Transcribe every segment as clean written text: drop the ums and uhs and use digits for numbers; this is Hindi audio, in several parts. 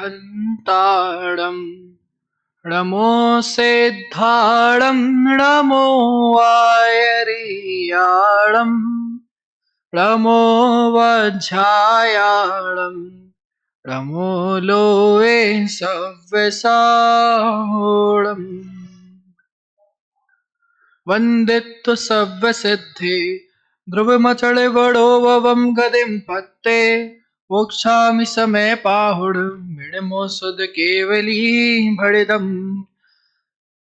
हन्ताडम् नमो सिद्धाडम् नमो वायरियाडम् नमो वज्रायाडम् नमो लोवे सव्यसाडम् वन्दित्व सव्यसिद्धि ध्रुवमचले वडोवं गदिं पत्ते मोक्षामि समय पाहुड मिणमो सुद केवली भड़िदम्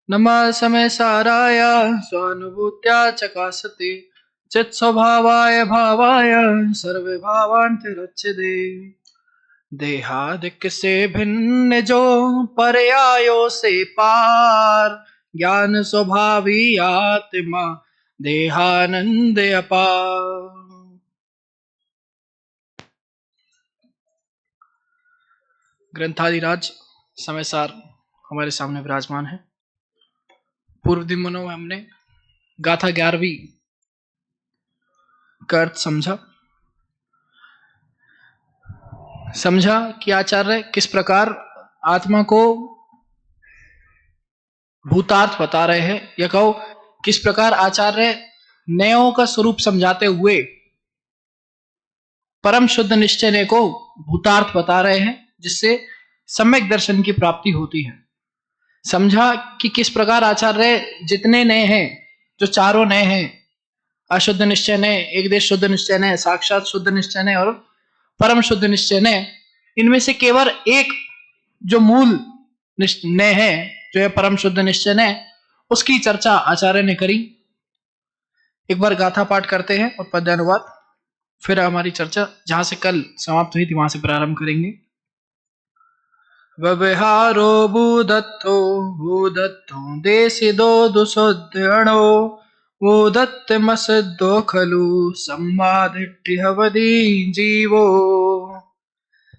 नमः समय साराय स्वानुभूत्या चकासते चित् स्वभावाय भावाय सर्वे भावान्तिरच्यते देहादिक से भिन्न जो पर्यायो से पार ज्ञान स्वभावी आत्मा देहानंद अपार। ग्रंथादिराज समयसार हमारे सामने विराजमान है। पूर्व दिनों में हमने गाथा 11वीं का अर्थ समझा कि आचार्य किस प्रकार आत्मा को भूतार्थ बता रहे हैं, या कहो किस प्रकार आचार्य नयों का स्वरूप समझाते हुए परम शुद्ध निश्चय को भूतार्थ बता रहे हैं, जिससे सम्यक दर्शन की प्राप्ति होती है। समझा कि किस प्रकार आचार्य जितने नए हैं, जो चारों नए हैं, अशुद्ध निश्चय ने, एक देश शुद्ध निश्चय ने, साक्षात शुद्ध निश्चय ने और परम शुद्ध निश्चय ने, इनमें से केवल एक जो मूल निश्चय है, जो है परम शुद्ध निश्चय ने, उसकी चर्चा आचार्य ने करी। एक बार गाथा पाठ करते हैं और पद्यानुवाद, फिर हमारी चर्चा जहां से कल समाप्त हुई थी वहां से प्रारंभ करेंगे। व्यवहारो भूदत्तो देशिदो दुसुद्धरणो भूदत्तमसिद्धो खलु सम्मादिट्ठिहवदि जीवो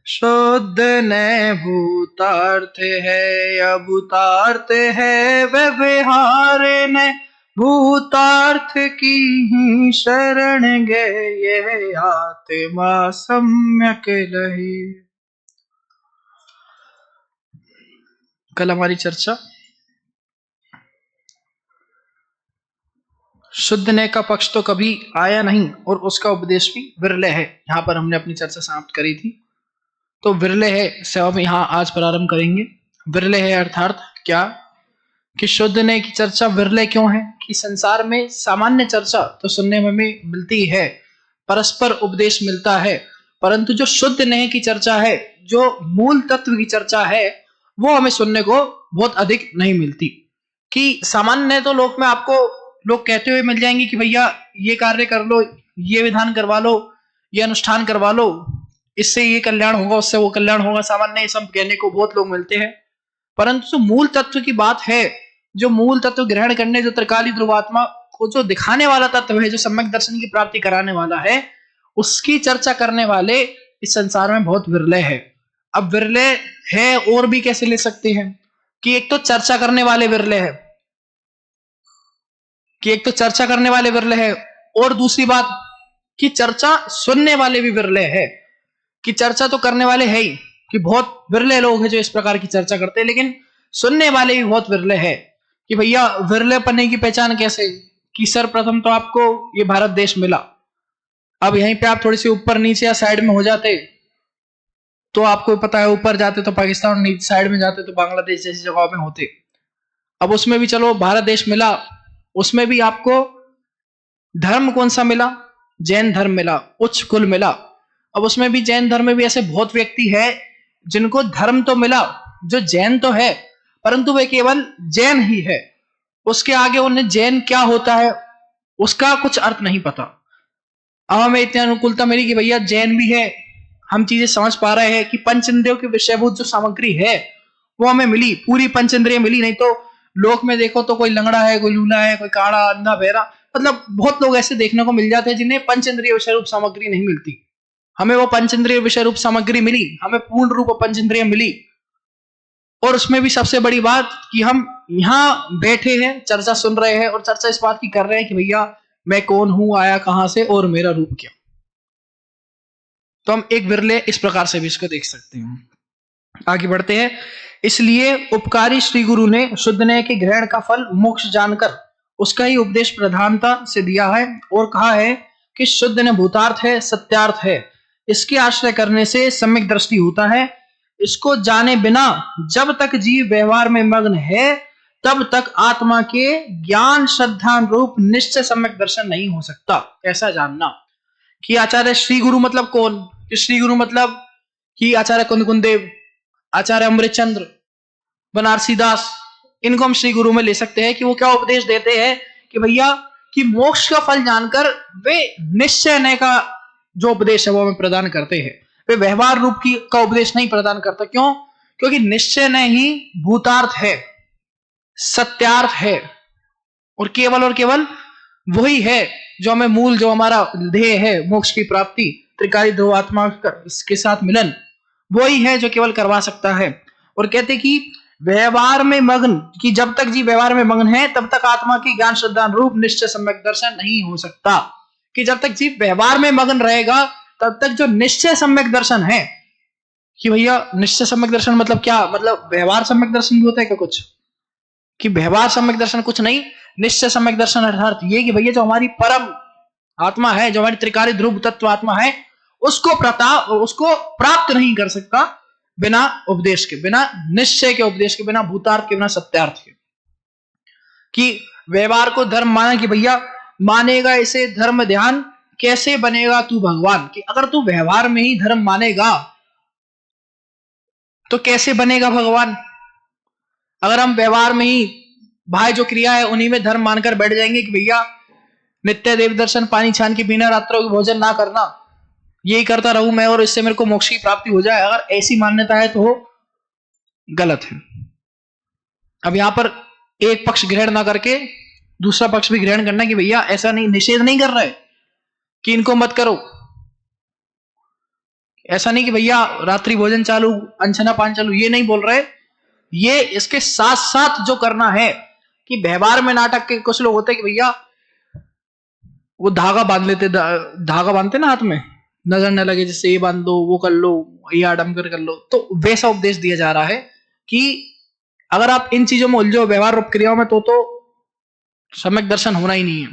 शुद्ध न भूतार्थ है अभूतार्थ है व्यवहार न भूतार्थ की ही शरण गए ये आत्मा सम्यक लही। कल हमारी चर्चा शुद्ध ने का पक्ष तो कभी आया नहीं और उसका उपदेश भी विरले है, यहां पर हमने अपनी चर्चा समाप्त करी थी। तो विरले है से हम यहां आज प्रारंभ करेंगे। विरले है अर्थात क्या कि शुद्ध ने की चर्चा विरले क्यों है कि संसार में सामान्य चर्चा तो सुनने में मिलती है, परस्पर उपदेश मिलता है, परंतु जो शुद्ध ने की चर्चा है, जो मूल तत्व की चर्चा है, वो हमें सुनने को बहुत अधिक नहीं मिलती। कि सामान्य तो लोक में आपको लोग कहते हुए मिल जाएंगे कि भैया ये कार्य कर लो, ये विधान करवा लो, ये अनुष्ठान करवा लो, इससे ये कल्याण होगा, उससे वो कल्याण होगा, सामान्य ये सब कहने को बहुत लोग मिलते हैं। परंतु जो मूल तत्व की बात है, जो मूल तत्व ग्रहण करने, जो त्रिकाली ध्रुवात्मा को जो दिखाने वाला तत्व है, जो सम्यक दर्शन की प्राप्ति कराने वाला है, उसकी चर्चा करने वाले इस संसार में बहुत विरले है। अब विरले है और भी कैसे ले सकते हैं कि एक तो चर्चा करने वाले विरले है, और दूसरी बात कि चर्चा सुनने वाले भी विरले है। कि चर्चा तो करने वाले है ही, कि बहुत विरले लोग हैं जो इस प्रकार की चर्चा करते हैं, लेकिन सुनने वाले भी बहुत विरले है। कि भैया विरले पन्ने की पहचान कैसे, कि सर्वप्रथम तो आपको ये भारत देश मिला, अब यहीं पे आप थोड़ी सी ऊपर नीचे या साइड में हो जाते तो आपको पता है, ऊपर जाते तो पाकिस्तान, नीचे साइड में जाते तो बांग्लादेश जैसी जगहों में होते। अब उसमें भी चलो भारत देश मिला, उसमें भी आपको धर्म कौन सा मिला, जैन धर्म मिला, उच्च कुल मिला। अब उसमें भी जैन धर्म में भी ऐसे बहुत व्यक्ति है जिनको धर्म तो मिला, जो जैन तो है, परंतु वे केवल जैन ही है, उसके आगे उन्हें जैन क्या होता है उसका कुछ अर्थ नहीं पता। अब हमें इतनी अनुकूलता मिली कि भैया जैन भी है, हम चीजें समझ पा रहे हैं कि पंच इंद्रियों की विषयभूत जो सामग्री है वो हमें मिली, पूरी पंच इंद्रिय मिली। नहीं तो लोक में देखो तो कोई लंगड़ा है, कोई लूला है, कोई काड़ा, अंधा, बहरा, मतलब बहुत लोग ऐसे देखने को मिल जाते हैं जिन्हें पंच इंद्रिय विषय रूप सामग्री नहीं मिलती। हमें वो पंच इंद्रिय विषय रूप सामग्री मिली, हमें पूर्ण रूप पंच इंद्रिय मिली। और उसमें भी सबसे बड़ी बात कि हम यहां बैठे हैं, चर्चा सुन रहे हैं और चर्चा इस बात की कर रहे हैं कि भैया मैं कौन हूं, आया कहां से और मेरा रूप क्या। तो हम एक विरले इस प्रकार से भी इसको देख सकते हैं। आगे बढ़ते हैं। इसलिए उपकारी श्री गुरु ने शुद्ध न्याय के ग्रहण का फल मोक्ष जानकर उसका ही उपदेश प्रधानता से दिया है और कहा है कि शुद्ध न्याय भूतार्थ है, सत्यार्थ है। इसके आश्रय करने से सम्यक दृष्टि होता है। इसको जाने बिना जब तक जीव व्यवहार में मग्न है तब तक आत्मा के ज्ञान श्रद्धा रूप निश्चय सम्यक दर्शन नहीं हो सकता। ऐसा जानना कि आचार्य श्री गुरु मतलब कौन? कि श्री गुरु मतलब कि आचार्य कुंद कुंदेव, आचार्य अमृतचंद्र, बनारसी दास, इनको हम श्री गुरु में ले सकते हैं कि वो क्या उपदेश देते हैं कि भैया कि मोक्ष का फल जानकर वे निश्चय न्याय का जो उपदेश है वो हमें प्रदान करते हैं। वे व्यवहार रूप की का उपदेश नहीं प्रदान करता। क्यों? क्योंकि निश्चय न्याय ही भूतार्थ है, सत्यार्थ है और केवल वही है जो हमें मूल, जो हमारा ध्येय है मोक्ष की प्राप्ति, त्रिकाली ध्रुव आत्मा के साथ मिलन, वही है जो केवल करवा सकता है। और कहते कि व्यवहार में मग्न, कि जब तक जी व्यवहार में मग्न है तब तक आत्मा की ज्ञान श्रद्धा रूप निश्चय सम्यक दर्शन नहीं हो सकता। कि जब तक जी व्यवहार में मग्न रहेगा तब तक जो निश्चय सम्यक दर्शन है, कि भैया निश्चय सम्यक दर्शन मतलब क्या? मतलब व्यवहार सम्यक दर्शन भी होता है क्या कुछ? कि व्यवहार सम्यक दर्शन कुछ नहीं, निश्चय सम्यक दर्शन अर्थात ये कि भैया जो हमारी परम आत्मा है, जो हमारी त्रिकाली ध्रुव तत्व आत्मा है, उसको प्राप्त नहीं कर सकता बिना उपदेश के, बिना निश्चय के उपदेश के, बिना भूतार्थ के, बिना सत्यार्थ के। कि व्यवहार को धर्म माना कि भैया मानेगा इसे धर्म ध्यान, कैसे बनेगा तू भगवान। कि अगर तू व्यवहार में ही धर्म मानेगा तो कैसे बनेगा भगवान? अगर हम व्यवहार में ही भाई जो क्रिया है उन्हीं में धर्म मानकर बैठ जाएंगे कि भैया नित्य देव दर्शन, पानी छान के बिना रात्रों की भोजन ना करना, यही करता रहूं मैं और इससे मेरे को मोक्ष की प्राप्ति हो जाए, अगर ऐसी मान्यता है तो गलत है। अब यहां पर एक पक्ष ग्रहण ना करके दूसरा पक्ष भी ग्रहण करना कि भैया ऐसा नहीं, निषेध नहीं कर रहे कि इनको मत करो। ऐसा नहीं कि भैया रात्रि भोजन चालू, अनछना पान चालू, ये नहीं बोल रहे। ये इसके साथ साथ जो करना है कि व्यवहार में नाटक के कुछ लोग होते हैं कि भैया वो धागा बांध लेते, धागा बांधते ना हाथ में, नजर न लगे, जिससे ये बांध दो, वो कर लो, ये आडम्बर कर लो। तो वैसा उपदेश दिया जा रहा है कि अगर आप इन चीजों में उलझो व्यवहार रूप क्रियाओं में तो सम्यक दर्शन होना ही नहीं है।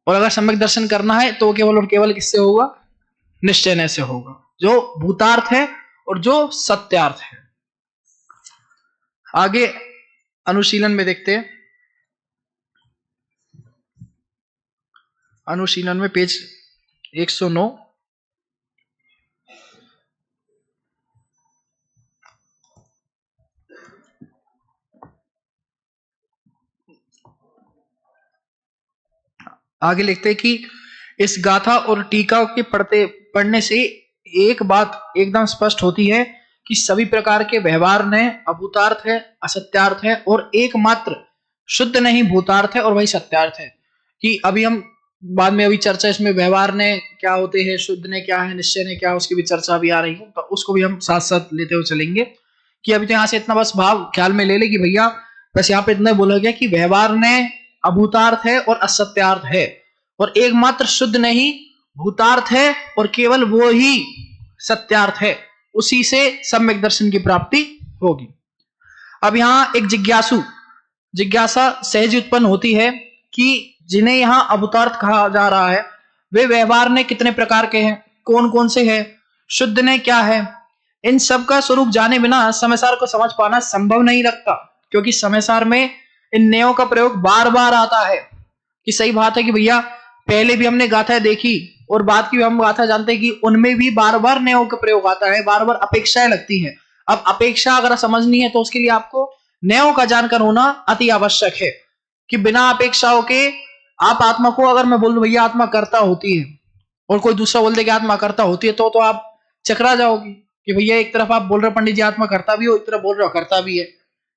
और अगर सम्यक दर्शन करना है तो केवल और केवल किससे होगा? निश्चय से होगा, जो भूतार्थ है और जो सत्यार्थ है। आगे अनुशीलन में देखते हैं। अनुशीलन में पेज 109। आगे लिखते हैं कि इस गाथा और टीका के पढ़ने से एक बात एकदम स्पष्ट होती है कि सभी प्रकार के व्यवहार ने अभूतार्थ है, असत्यार्थ है और एकमात्र शुद्ध नहीं भूतार्थ है और वही सत्यार्थ है। कि अभी हम बाद में अभी चर्चा इसमें व्यवहार ने क्या होते हैं, शुद्ध ने क्या है, निश्चय ने क्या है, उसकी भी चर्चा भी आ रही है, तो उसको भी हम साथ साथ लेते हुए चलेंगे। कि अभी तो यहाँ से इतना बस भाव ख्याल में ले ले कि भैया बस यहाँ पे इतना बोला गया कि व्यवहार ने अभूतार्थ है और असत्यार्थ है और एकमात्र शुद्ध नहीं भूतार्थ है और केवल वो ही सत्यार्थ है, उसी से सम्यक दर्शन की प्राप्ति होगी। अब यहाँ एक जिज्ञासा सहज उत्पन्न होती है कि जिन्हें यहां अभूतार्थ कहा जा रहा है वे व्यवहार ने कितने प्रकार के हैं, कौन कौन से हैं, शुद्ध ने क्या है, इन सब का स्वरूप जाने बिना समयसार को समझ पाना संभव नहीं लगता। क्योंकि समयसार में इन न्यायों का प्रयोग बार बार आता है। कि सही बात है कि भैया पहले भी हमने गाथा देखी और बाद की भी हम गाथा जानते हैं कि उनमें भी बार बार न्यायों का प्रयोग आता है, बार बार अपेक्षाएं लगती है। अब अपेक्षा अगर समझनी है तो उसके लिए आपको न्यायों का जानकर होना अति आवश्यक है। कि बिना अपेक्षाओं के आप आत्मा को, अगर मैं बोल दूं भैया आत्मा कर्ता होती है और कोई दूसरा बोल दे कि आत्मा कर्ता होती है तो आप चकरा जाओगे कि भैया एक तरफ आप बोल रहे पंडित जी आत्मा करता भी हो, एक तरफ बोल रहे हो करता भी है,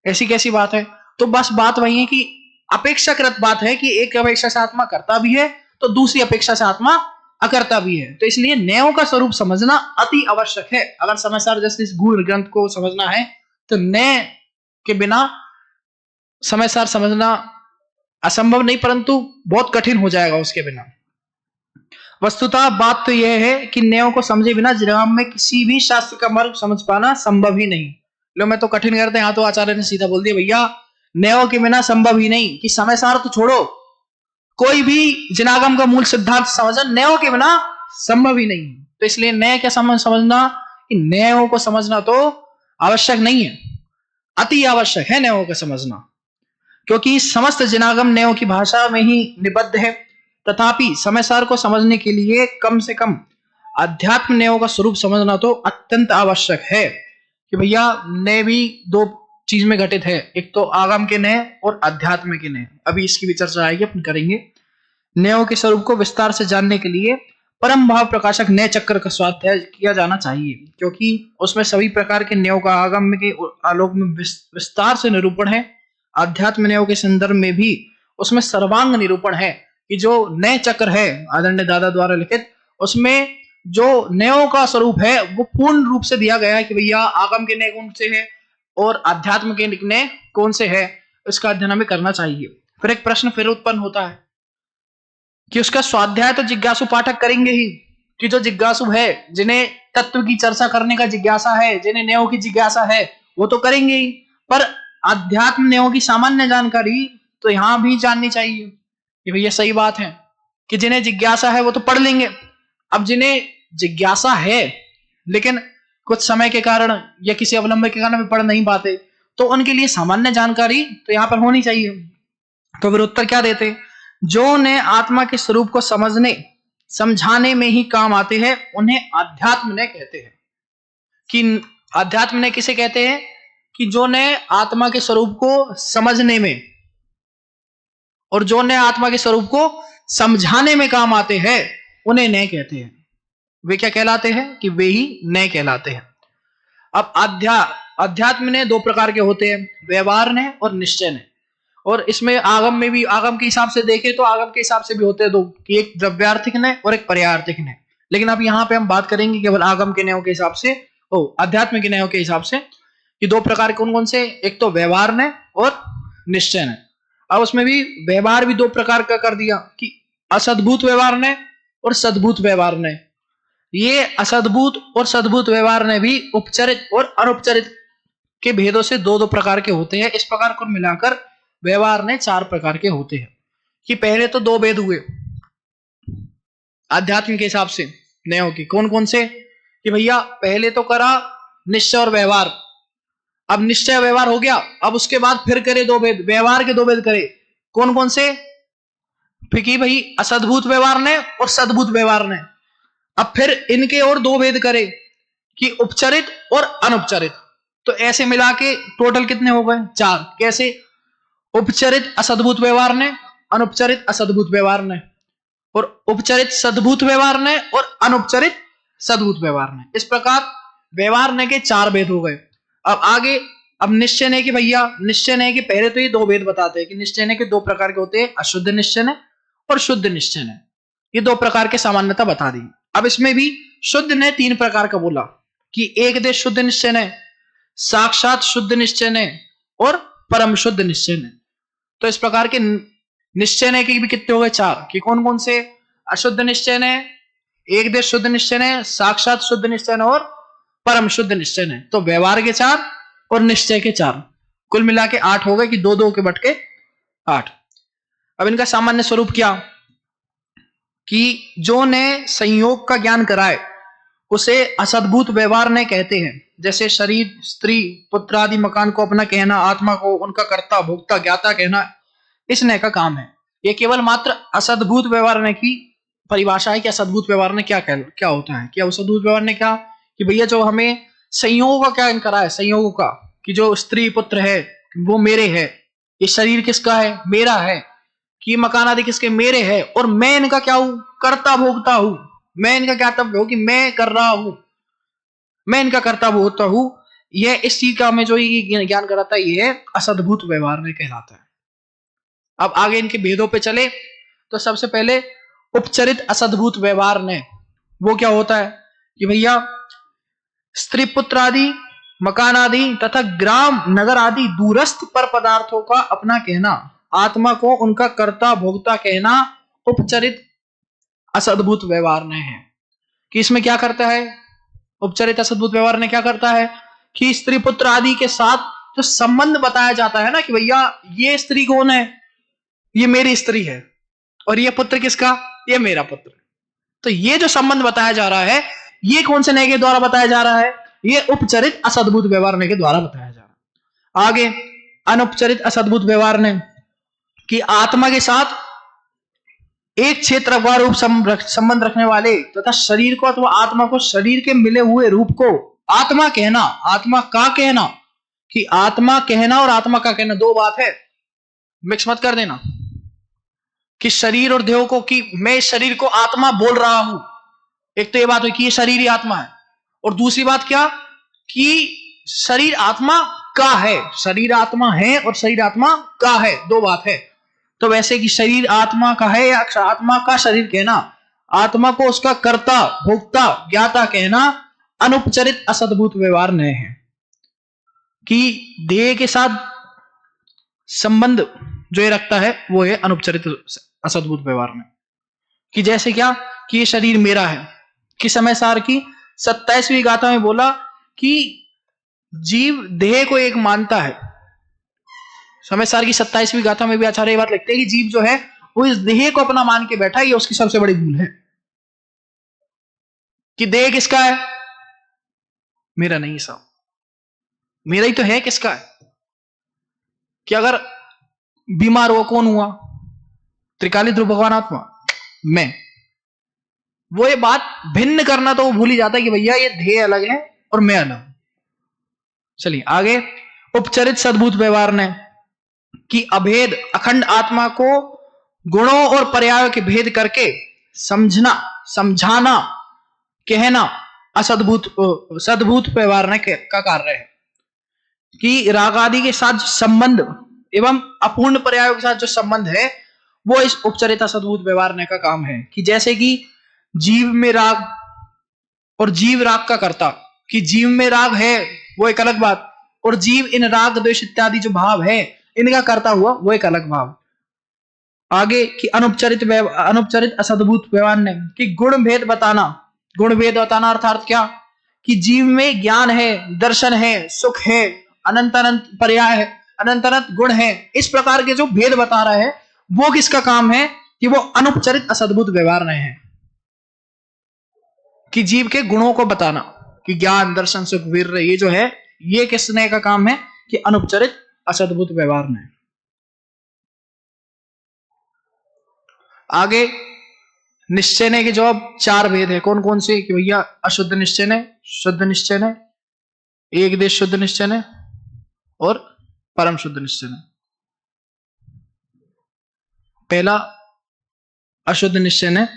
ऐसी कैसी बात है। तो बस बात वही है कि अपेक्षाकृत बात है कि एक अपेक्षा से आत्मा करता भी है तो दूसरी अपेक्षा से आत्मा अकर्ता भी है। तो इसलिए न्यायों का स्वरूप समझना अति आवश्यक है। अगर समयसार जैसे इस गूढ़ ग्रंथ को समझना है तो न्याय के बिना समयसार समझना असंभव नहीं, परंतु बहुत कठिन हो जाएगा उसके बिना। वस्तुतः बात तो यह है कि न्यायों को समझे बिना जवाब में किसी भी शास्त्र का मार्ग समझ पाना संभव ही नहीं। लो मैं तो कठिन करते, यहाँ तो आचार्य ने सीधा बोल दिया भैया न्यायों के बिना संभव ही नहीं, कि समय सार तो छोड़ो, कोई भी जिनागम का मूल सिद्धांत समझना न्यायों के बिना संभव ही नहीं। तो इसलिए न्याय क्या समझना, कि न्यायों को समझना तो आवश्यक नहीं है, अति आवश्यक है न्यायों को समझना, क्योंकि समस्त जिनागम न्यायों की भाषा में ही निबद्ध है। तथापि समय सार को समझने के लिए कम से कम अध्यात्म न्यायों का स्वरूप समझना तो अत्यंत आवश्यक है, कि भैया न्याय भी दो चीज में घटित है, एक तो आगम के न्याय और अध्यात्म के न्याय। अभी इसकी भी चर्चा आएगी, अपन करेंगे। न्यायों के स्वरूप को विस्तार से जानने के लिए परम भाव प्रकाशक न्याय चक्र का स्वाध्याय किया जाना चाहिए, क्योंकि उसमें सभी प्रकार के न्यायों का आगम के आलोक में विस्तार से निरूपण है। अध्यात्म न्यायों के संदर्भ में भी उसमें सर्वांग निरूपण है, कि जो न्याय चक्र है आदरणीय दादा द्वारा लिखित, उसमें जो न्यायों का स्वरूप है वो पूर्ण रूप से दिया गया है, कि भैया आगम के न्याय कौन से है और अध्यात्म के न्याय कौन से है, इसका अध्ययन हमें करना चाहिए। फिर एक प्रश्न फिर उत्पन्न होता है कि उसका स्वाध्याय तो जिज्ञासु पाठक करेंगे ही, कि जो जिज्ञासु है, जिन्हें तत्व की चर्चा करने का जिज्ञासा है, जिन्हें न्यायों की जिज्ञासा है, वो तो करेंगे ही, पर अध्यात्म न्यायों की सामान्य जानकारी तो यहां भी जाननी चाहिए। कि भैया सही बात है कि जिन्हें जिज्ञासा है वो तो पढ़ लेंगे, अब जिन्हें जिज्ञासा है लेकिन कुछ समय के कारण या किसी अवलंब के कारण भी पढ़ नहीं पाते, तो उनके लिए सामान्य जानकारी तो यहाँ पर होनी चाहिए। तो फिर उत्तर क्या देते, जो ने आत्मा के स्वरूप को समझने समझाने में ही काम आते हैं उन्हें अध्यात्म ने कहते हैं। कि अध्यात्म ने किसे कहते हैं, कि जो ने आत्मा के स्वरूप को समझने में और जो ने आत्मा के स्वरूप को समझाने में काम आते हैं उन्हें न्याय कहते हैं। वे क्या कहलाते हैं, कि वे ही न्याय कहलाते हैं। अब अध्यात्म ने दो प्रकार के होते हैं, व्यवहार ने और निश्चय ने। और इसमें आगम में भी, आगम के हिसाब से देखें तो आगम के हिसाब से भी होते हैं दो, कि एक द्रव्यार्थिक ने और एक पर्यार्थिक ने। लेकिन अब यहाँ पे हम बात करेंगे केवल आगम के न्यायों के हिसाब से, अध्यात्म के न्यायों के हिसाब से, कि दो प्रकार के कौन कौन से, एक तो व्यवहार ने और निश्चय ने। अब उसमें भी व्यवहार भी दो प्रकार का कर दिया, कि असद्भूत व्यवहार ने और सद्भूत व्यवहार ने। ये असद्भूत और सद्भूत व्यवहार ने भी उपचरित और अनुपचरित के भेदों से दो दो प्रकार के होते हैं। इस प्रकार को मिलाकर व्यवहार ने चार प्रकार के होते हैं। कि पहले तो दो भेद हुए आध्यात्म के हिसाब से न्यायों की, कौन कौन से, कि भैया पहले तो करा निश्चय और व्यवहार। अब निश्चय व्यवहार हो गया, अब उसके बाद फिर करे दो भेद, व्यवहार के दो भेद करे, कौन कौन से, फिर कि भाई असद्भूत व्यवहार ने और सद्भूत व्यवहार ने। अब फिर इनके और दो भेद करे, कि उपचरित और अनुपचरित। तो ऐसे मिला के टोटल कितने हो गए, चार। कैसे, उपचरित असद्भूत व्यवहार ने, अनुपचरित असद्भूत व्यवहार ने, और उपचरित सद्भूत व्यवहार ने और अनुपचरित सद्भूत व्यवहार ने। इस प्रकार व्यवहार ने के चार भेद हो गए। अब आगे, अब निश्चय ने कि भैया निश्चय ने कि पहले तो ये दो भेद बताते हैं, कि निश्चय ने के दो प्रकार के होते हैं, अशुद्ध निश्चय ने और शुद्ध निश्चय ने। ये दो प्रकार के सामान्यता बता दी। अब इसमें भी शुद्ध ने तीन प्रकार का बोला, कि एक देश शुद्ध निश्चय ने, साक्षात शुद्ध निश्चय ने और परम शुद्ध निश्चय ने। तो इस प्रकार के निश्चय ने के भी कितने हो गए, चार। कि कौन कौन से, अशुद्ध निश्चय ने, एक देश शुद्ध निश्चय ने, साक्षात शुद्ध निश्चय ने और परम शुद्ध निश्चय ने। तो व्यवहार के चार और निश्चय के चार, कुल मिला के आठ हो गए, कि दो दो के बट के आठ। अब इनका सामान्य स्वरूप क्या, कि जो ने संयोग का ज्ञान कराए उसे असद्भूत व्यवहार ने कहते हैं। जैसे शरीर, स्त्री, पुत्र आदि मकान को अपना कहना, आत्मा को उनका कर्ता भोक्ता ज्ञाता कहना, इस नय का काम है। यह केवल मात्र असद्भूत व्यवहार ने की परिभाषा है कि असद्भूत व्यवहार ने क्या क्या होता है। क्या असद्भूत व्यवहार ने क्या, कि भैया जो हमें संयोग का क्या करा है, संयोग का, कि जो स्त्री पुत्र है वो मेरे है, ये शरीर किसका है, मेरा है, कि मकान आदि किसके, मेरे है, और मैं इनका क्या हूं, कर्ता भोक्ता हूं। मैं इनका क्या तत्व हो, कि मैं कर रहा हूं, मैं इनका कर्ता भोक्ता हूं। यह इस चीज का हमें जो ये ज्ञान कराता है, ये असद्भूत व्यवहार में कहलाता है। अब आगे इनके भेदों पे चले तो सबसे पहले उपचरित असद्भूत व्यवहार ने, वो क्या होता है, कि भैया स्त्री पुत्र आदि मकान आदि तथा ग्राम नगर आदि दूरस्थ पर पदार्थों का अपना कहना, आत्मा को उनका कर्ता भोक्ता कहना उपचरित असद्भुत व्यवहार ने है। कि इसमें क्या करता है, उपचरित असद्भुत व्यवहार ने क्या करता है कि स्त्री पुत्र आदि के साथ जो संबंध बताया जाता है ना, कि भैया ये स्त्री कौन है, ये मेरी स्त्री है, और ये पुत्र किसका, ये मेरा पुत्र। तो ये जो संबंध बताया जा रहा है, ये कौन से नय के द्वारा बताया जा रहा है, ये उपचरित असद्भुत व्यवहार ने के द्वारा बताया जा रहा है। आगे अनुपचरित असद्भुत व्यवहार ने कि आत्मा के साथ एक क्षेत्र रूप संबंध रखने वाले तथा शरीर को अथवा आत्मा को शरीर के मिले हुए रूप को आत्मा कहना, आत्मा का कहना, कि आत्मा कहना और आत्मा का कहना दो बात है, मिक्स मत कर देना। कि शरीर और देह को, कि मैं इस शरीर को आत्मा बोल रहा हूं, एक तो ये बात हुई कि ये शरीर ही आत्मा है, और दूसरी बात क्या कि शरीर आत्मा का है, शरीर आत्मा है और शरीर आत्मा का है, दो बात है। तो वैसे कि शरीर आत्मा का है या आत्मा का शरीर कहना, आत्मा को उसका कर्ता, भोक्ता, ज्ञाता कहना अनुपचरित असद्भुत व्यवहार नहीं है। कि देह के साथ संबंध जो ये रखता है वो है अनुपचरित असद्भुत व्यवहार में। कि जैसे क्या कि ये शरीर मेरा है, कि समय सार की 27वीं गाथा में बोला कि जीव देह को एक मानता है। समय सार की 27वीं गाथा में भी आचार्य बात लिखते हैं कि जीव जो है वो इस देह को अपना मान के बैठा है, ये उसकी सबसे बड़ी भूल है। कि देह किसका है, मेरा नहीं साहब, मेरा ही तो है, किसका है। कि अगर बीमार हो कौन हुआ, त्रिकाली ध्रुव भगवान आत्मा, मैं। वो ये बात भिन्न करना तो वो भूल ही जाता है कि भैया ये देह अलग है और मैं अलग हूं। चलिए आगे उपचरित सद्भुत व्यवहार ने कि अभेद अखंड आत्मा को गुणों और पर्यायों के भेद करके समझना, समझाना, कहना असद्भुत सद्भुत व्यवहार ने का कार्य है। कि राग आदि के साथ संबंध एवं अपूर्ण पर्यायों के साथ जो संबंध है वो इस उपचरित असद्भुत व्यवहार ने का काम है। कि जैसे कि जीव में राग और जीव राग का कर्ता, कि जीव में राग है वो एक अलग बात, और जीव इन राग द्वेष इत्यादि जो भाव है इनका करता हुआ वो एक अलग भाव। आगे कि अनुपचरित असद्भुत व्यवहार ने कि गुण भेद बताना, गुण भेद बताना अर्थात क्या कि जीव में ज्ञान है, दर्शन है, सुख है, अनंत अनंत पर्याय है, अनंत अनंत गुण है, इस प्रकार के जो भेद बता रहा है वो किसका काम है कि वो अनुपचरित असद्भुत व्यवहार नहीं है। कि जीव के गुणों को बताना, कि ज्ञान, दर्शन, सुख, वीर, ये जो है ये किसने का काम है कि अनुपचरित असद्भुत व्यवहार ने। आगे निश्चय ने के जो अब चार भेद है, कौन कौन से कि भैया अशुद्ध निश्चय ने, शुद्ध निश्चय ने, एक देश शुद्ध निश्चय ने और परम शुद्ध निश्चय ने। पहला अशुद्ध निश्चय ने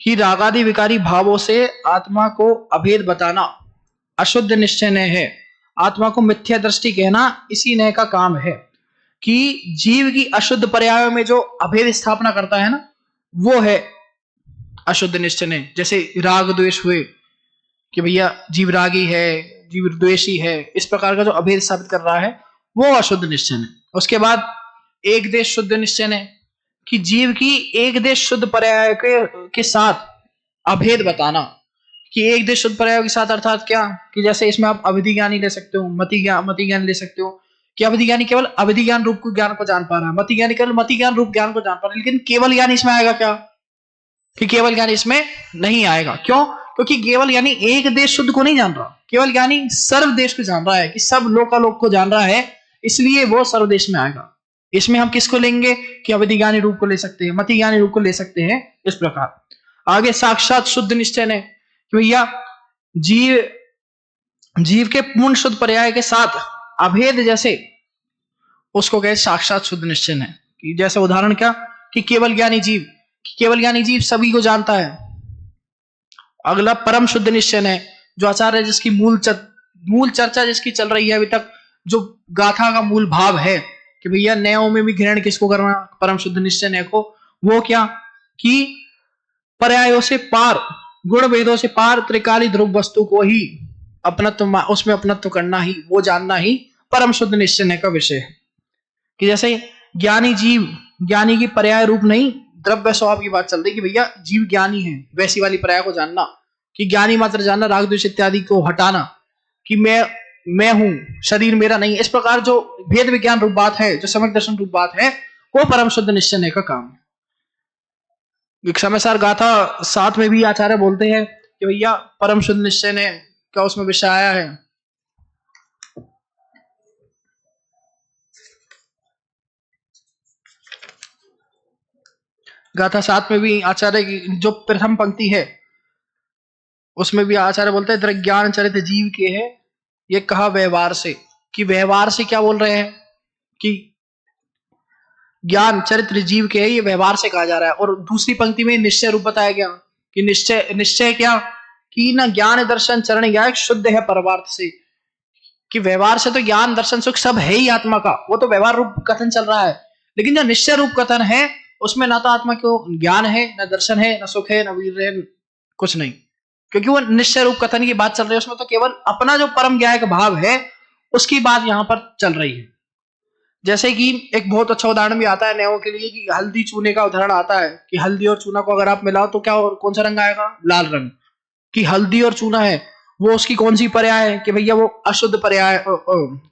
कि रागादि विकारी भावों से आत्मा को अभेद बताना अशुद्ध निश्चय ने है। आत्मा को मिथ्या दृष्टि कहना इसी नय का काम है। कि जीव की अशुद्ध पर्यायों में जो अभेद स्थापना करता है ना वो है अशुद्ध निश्चय ने। जैसे राग द्वेष हुए कि भैया जीव रागी है, जीव द्वेषी है, इस प्रकार का जो अभेद स्थापित कर रहा है वो अशुद्ध निश्चय ने। उसके बाद एक देश शुद्ध निश्चय ने कि जीव की एक देश शुद्ध पर्याय के साथ अभेद बताना। कि एक देश शुद्ध पर्याय के साथ अर्थात क्या कि जैसे इसमें आप अवधि ज्ञानी ले सकते हो, मति ज्ञान ले सकते हो। कि अवधि ज्ञानी केवल अवधि ज्ञान रूप ज्ञान को जान पा रहा है, मति ज्ञानी केवल मति ज्ञान रूप ज्ञान को जान पा रहा है, लेकिन केवल ज्ञान इसमें आएगा क्या कि केवल ज्ञान इसमें नहीं आएगा। क्यों? क्योंकि केवल यानी एक देश शुद्ध को नहीं जान रहा, केवल ज्ञानी सर्व देश को जान रहा है, कि सब लोकालोक को जान रहा है, इसलिए वो सर्व देश में आएगा। इसमें हम किसको लेंगे कि अवधि ज्ञानी रूप को ले सकते हैं, मति ज्ञानी रूप को ले सकते हैं, इस प्रकार। आगे साक्षात शुद्ध निश्चय ने भैया जीव के पूर्ण शुद्ध पर्याय के साथ अभेद जैसे उसको कहे साक्षात शुद्ध निश्चय है। कि जैसे उदाहरण क्या कि केवल ज्ञानी जीव सभी को जानता है। अगला परम शुद्ध निश्चय है, जो आचार्य जिसकी मूल चर्चा जिसकी चल रही है अभी तक, जो गाथा का मूल भाव है कि भैया नयों में भी ग्रहण किसको करना, परम शुद्ध निश्चय को। वो क्या कि पर्यायों से पार, गुण भेदों से पार त्रिकाली ध्रुव वस्तु को ही अपनत्व, उसमें अपनत्व करना ही, वो जानना ही परम शुद्ध निश्चय का विषय है। कि जैसे ज्ञानी जीव ज्ञानी की पर्याय रूप नहीं, द्रव्य स्वभाव की बात चल रही कि भैया जीव ज्ञानी है, वैसी वाली पर्याय को जानना, कि ज्ञानी मात्र जानना, राग द्वेष इत्यादि को हटाना, कि मैं हूं, शरीर मेरा नहीं, इस प्रकार जो भेद विज्ञान रूप बात है, जो सम्यक दर्शन रूप बात है, वो परम शुद्ध निश्चय का काम है। क्षमसार गाथा 7 में भी आचार्य बोलते हैं कि भैया परम शुद्ध निश्चय ने क्या उसमें विषय आया है। गाथा 7 में भी आचार्य की जो प्रथम पंक्ति है उसमें भी आचार्य बोलते हैं ज्ञान चरित जीव के है, ये कहा व्यवहार से, कि व्यवहार से क्या बोल रहे हैं कि ज्ञान चरित्र जीव के है, ये व्यवहार से कहा जा रहा है। और दूसरी पंक्ति में निश्चय रूप बताया गया कि निश्चय क्या, कि ना ज्ञान दर्शन चरण ज्ञान शुद्ध है परमार्थ से, कि व्यवहार से तो ज्ञान दर्शन सुख सब है ही आत्मा का, वो तो व्यवहार रूप कथन चल रहा है, लेकिन जो निश्चय रूप कथन है उसमें ना तो आत्मा को ज्ञान है, न दर्शन है, न सुख है, न वीर है, कुछ नहीं, क्योंकि वो निश्चय रूप कथन की बात चल रही है। उसमें तो केवल अपना जो परम ज्ञायक भाव है उसकी बात यहां पर चल रही है। जैसे कि एक बहुत अच्छा उदाहरण भी आता है नयों के लिए, कि हल्दी चूने का उदाहरण आता है कि हल्दी और चूना को अगर आप मिलाओ तो क्या कौन सा रंग आएगा, लाल रंग। कि हल्दी और चूना है वो उसकी कौन सी पर्याय है, कि भैया वो अशुद्ध पर्याय,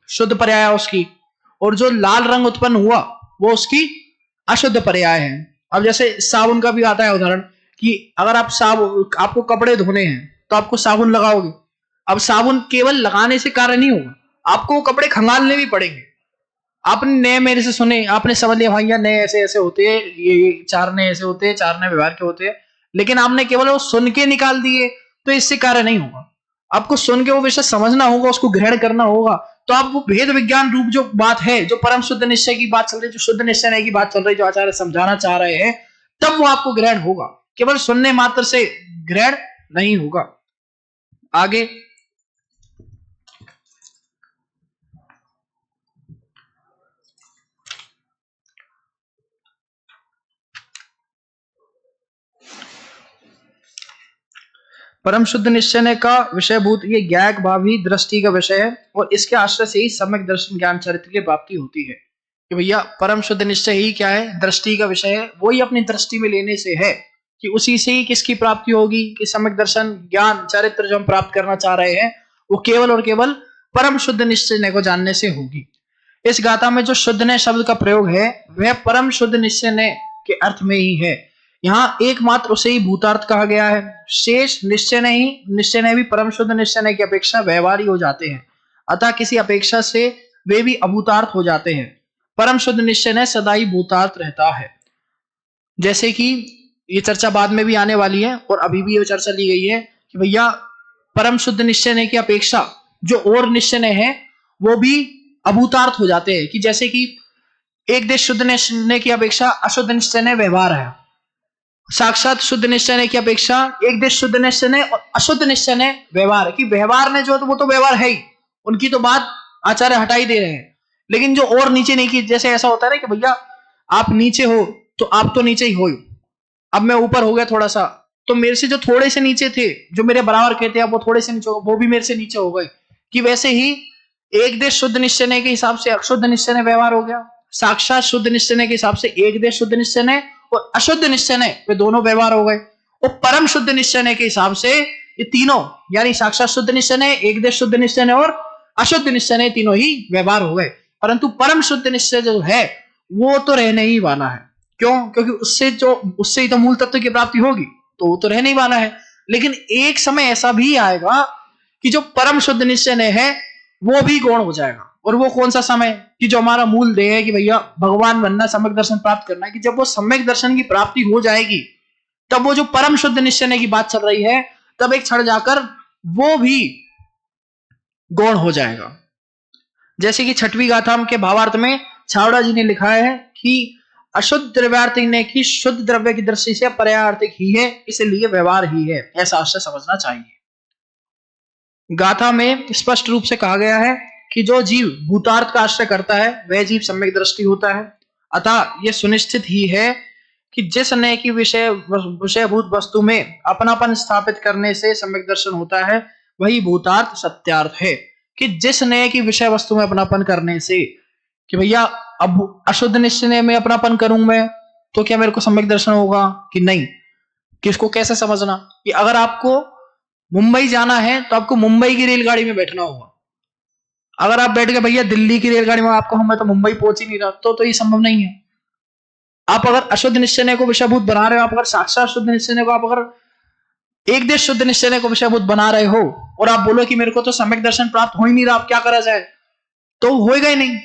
शुद्ध पर्याय है उसकी, और जो लाल रंग उत्पन्न हुआ वो उसकी अशुद्ध पर्याय है। अब जैसे साबुन का भी आता है उदाहरण, कि अगर आपको कपड़े धोने हैं तो आपको साबुन लगाओगे, अब साबुन केवल लगाने से कार्य नहीं होगा, आपको कपड़े खंगालने भी पड़ेंगे। आपने नए मेरे से सुने, आपने समझ लिया भैया नए ऐसे ऐसे होते हैं, ये 4 नए ऐसे होते हैं, 4 नए व्यवहार के होते हैं, लेकिन आपने केवल वो सुन के निकाल दिए तो इससे कार्य नहीं होगा। आपको सुन के वो विषय समझना होगा, उसको ग्रहण करना होगा, तो आप वो भेद विज्ञान रूप जो बात है, जो परम शुद्ध निश्चय की बात चल रही है, जो शुद्ध निश्चय की बात चल रही है, जो आचार्य समझाना चाह रहे हैं, तब वो आपको ग्रहण होगा, केवल सुनने मात्र से ग्रहण नहीं होगा। आगे परम शुद्ध निश्चय का विषयभूत ये ज्ञायक भाव ही दृष्टि का विषय है, और इसके आश्रय से ही सम्यक दर्शन ज्ञान चरित्र की प्राप्ति होती है। कि भैया परम शुद्ध निश्चय ही क्या है, दृष्टि का विषय है, वही अपनी दृष्टि में लेने से है, कि उसी से ही किसकी प्राप्ति होगी, कि सम्यक दर्शन ज्ञान चरित्र जो हम प्राप्त करना चाह रहे हैं वो केवल और केवल परम शुद्ध निश्चय को जानने से होगी। इस गाथा में जो शुद्ध शब्द का प्रयोग है वह परम शुद्ध निश्चय के अर्थ में ही है। यहाँ एकमात्र उसे ही भूतार्थ कहा गया है, शेष निश्चय भी परम शुद्ध निश्चय की अपेक्षा व्यवहारी हो जाते हैं, अतः किसी अपेक्षा से वे भी अभूतार्थ हो जाते हैं। परम शुद्ध निश्चय सदा ही भूतार्थ रहता है। जैसे कि ये चर्चा बाद में भी आने वाली है और अभी भी ये चर्चा ली गई है कि भैया परम शुद्ध निश्चय की अपेक्षा जो और निश्चय है वो भी अभूतार्थ हो जाते हैं। कि जैसे कि एक देश शुद्ध निश्चय की अपेक्षा अशुद्ध निश्चय व्यवहार है, साक्षात शुद्ध निश्चय की अपेक्षा एक देश शुद्ध निश्चय और अशुद्ध निश्चय व्यवहार है। कि व्यवहार ने जो वो तो व्यवहार है ही, उनकी तो बात आचार्य हटा ही दे रहे हैं, लेकिन जो और नीचे नहीं की, जैसे ऐसा होता है ना कि भैया आप नीचे हो तो आप तो नीचे ही हो, अब मैं ऊपर हो गया थोड़ा सा, तो मेरे से जो थोड़े से नीचे थे, जो मेरे बराबर के थे, अब वो थोड़े से नीचे हो, वो भी मेरे से नीचे हो गए। कि वैसे ही एक देश शुद्ध निश्चय के हिसाब से अशुद्ध निश्चय व्यवहार हो गया, साक्षात शुद्ध निश्चय के हिसाब से एक देश शुद्ध निश्चय और अशुद्ध निश्चय वे दोनों व्यवहार हो गए। और परम शुद्ध निश्चय के हिसाब से ये तीनों, यानी साक्षात शुद्ध निश्चय, एक देश शुद्ध निश्चय और अशुद्ध निश्चय, तीनों ही व्यवहार हो गए। परंतु परम शुद्ध निश्चय जो है वो तो रहने ही वाला है। क्यों? क्योंकि उससे ही तो मूल तत्व की प्राप्ति होगी, तो वो तो रहने ही वाला है। लेकिन एक समय ऐसा भी आएगा कि जो परम शुद्ध निश्चय है वो भी गौण हो जाएगा। और वो कौन सा समय? कि जो हमारा मूल ध्येय है कि भैया भगवान बनना, सम्यक दर्शन प्राप्त करना है, कि जब वो सम्यक दर्शन की प्राप्ति हो जाएगी तब वो जो परम शुद्ध निश्चय की बात चल रही है, तब एक क्षण जाकर वो भी गौण हो जाएगा। जैसे कि 6वीं गाथा के भावार्थ में छावड़ा जी ने लिखा है कि अशुद्ध द्रव्यार्थिक ने की शुद्ध द्रव्य की दृष्टि से पर्यायार्थिक ही है, इसलिए व्यवहार ही है, ऐसा आशय समझना चाहिए। गाथा में स्पष्ट रूप से कहा गया है कि जो जीव भूतार्थ का आश्रय करता है वह जीव सम्यक दृष्टि होता है। अतः यह सुनिश्चित ही है कि जिस नए की विषयभूत वस्तु में अपनापन स्थापित करने से सम्यक दर्शन होता है वही भूतार्थ सत्यार्थ है। कि जिस नए की विषय वस्तु में अपनापन करने से, कि भैया अब अशुद्ध निश्चय में अपनापन करूं मैं, तो क्या मेरे को सम्यक दर्शन होगा कि नहीं? किसको कैसे समझना कि अगर आपको मुंबई जाना है तो आपको मुंबई की रेलगाड़ी में बैठना होगा। अगर आप बैठ गए भैया दिल्ली की रेलगाड़ी में, आपको मैं तो मुंबई पहुंच ही नहीं रहा, तो ये संभव नहीं है। आप अगर अशुद्ध निश्चय को विषयभूत बना रहे हो, आप अगर साक्षात शुद्ध निश्चय को, आप अगर एक देश शुद्ध निश्चय को विषयभूत बना रहे हो और आप बोलो कि मेरे को तो सम्यक दर्शन प्राप्त हो ही नहीं रहा, अब क्या करा जाए, तो होएगा ही नहीं।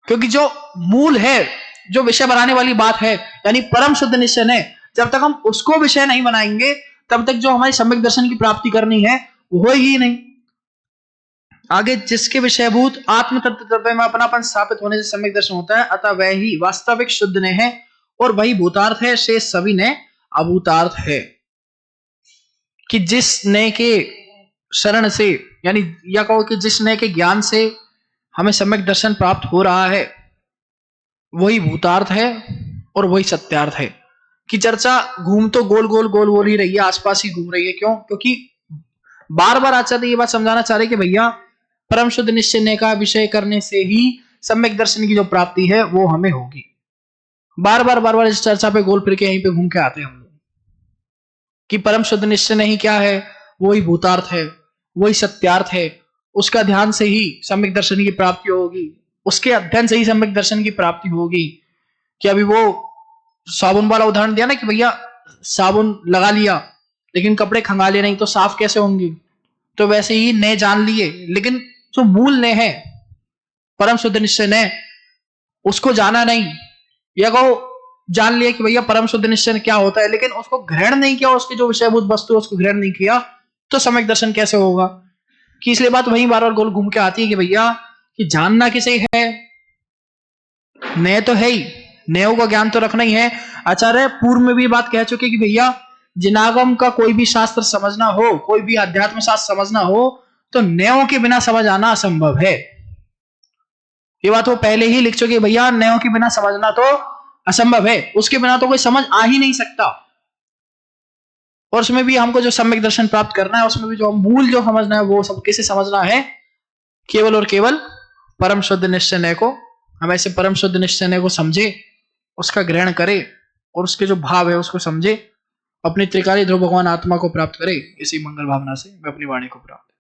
क्योंकि जो मूल है, जो विषय बनाने वाली बात है, यानी परम शुद्ध निश्चय है, जब तक हम उसको विषय नहीं बनाएंगे तब तक जो हमारी सम्यक दर्शन की प्राप्ति करनी है वो होगी ही नहीं। आगे, जिसके विषयभूत आत्म तत्व में अपनापन स्थापित होने से सम्यक दर्शन होता है, अतः वह ही वास्तविक शुद्ध ने है और वही भूतार्थ है, शेष सभी ने अभूतार्थ है। कि जिस ने के शरण से, यानी या कहो कि जिस ने के ज्ञान से हमें सम्यक दर्शन प्राप्त हो रहा है, वही भूतार्थ है और वही सत्यार्थ है। कि चर्चा घूम तो गोल गोल गोल गोल ही रही है, आसपास ही घूम रही है। क्यों? क्योंकि बार बार आचार्य ये बात समझाना चाह रहे कि भैया परम शुद्ध निश्चय का विषय करने से ही सम्यक दर्शन की जो प्राप्ति है वो हमें होगी। बार बार इस चर्चा पे गोल फिर के यहीं पे घूम के आते हैं हम लोग कि परम शुद्ध निश्चय नहीं क्या है, वही भूतार्थ है, वही सत्यार्थ है। उसका ध्यान से ही सम्यक दर्शन की प्राप्ति होगी, उसके अध्ययन से ही सम्यक दर्शन की प्राप्ति होगी। कि अभी वो साबुन वाला उदाहरण दिया ना कि भैया साबुन लगा लिया लेकिन कपड़े खंगाले नहीं, तो साफ कैसे होंगे? तो वैसे ही ने जान लिए, लेकिन जो मूल ने है परम शुद्ध निश्चय ने, उसको जाना नहीं। या कहो जान लिया कि भैया परम शुद्ध निश्चय क्या होता है, लेकिन उसको ग्रहण नहीं किया, उसकी जो विषयभूत वस्तु उसको ग्रहण नहीं किया, तो सम्यक दर्शन कैसे होगा? कि इसलिए बात वहीं बार बार गोल घूम के आती है कि भैया कि जानना किसे है, नए तो है ही, नयों का ज्ञान तो रखना ही है। आचार्य पूर्व में भी बात कह चुके कि भैया जिनागम का कोई भी शास्त्र समझना हो, कोई भी अध्यात्म शास्त्र समझना हो, तो नयों के बिना समझ आना असंभव है। ये बात वो पहले ही लिख चुके भैया, नयों के बिना समझना तो असंभव है, उसके बिना तो कोई समझ आ ही नहीं सकता। और उसमें भी हमको जो सम्यक दर्शन प्राप्त करना है, उसमें भी जो मूल जो समझना है वो सब कैसे समझना है? केवल और केवल परम शुद्ध निश्चय को, हम ऐसे परम शुद्ध निश्चय को समझे, उसका ग्रहण करे और उसके जो भाव है उसको समझे, अपनी त्रिकाली ध्रुव भगवान आत्मा को प्राप्त करे। इसी मंगल भावना से मैं अपनी वाणी को प्राप्त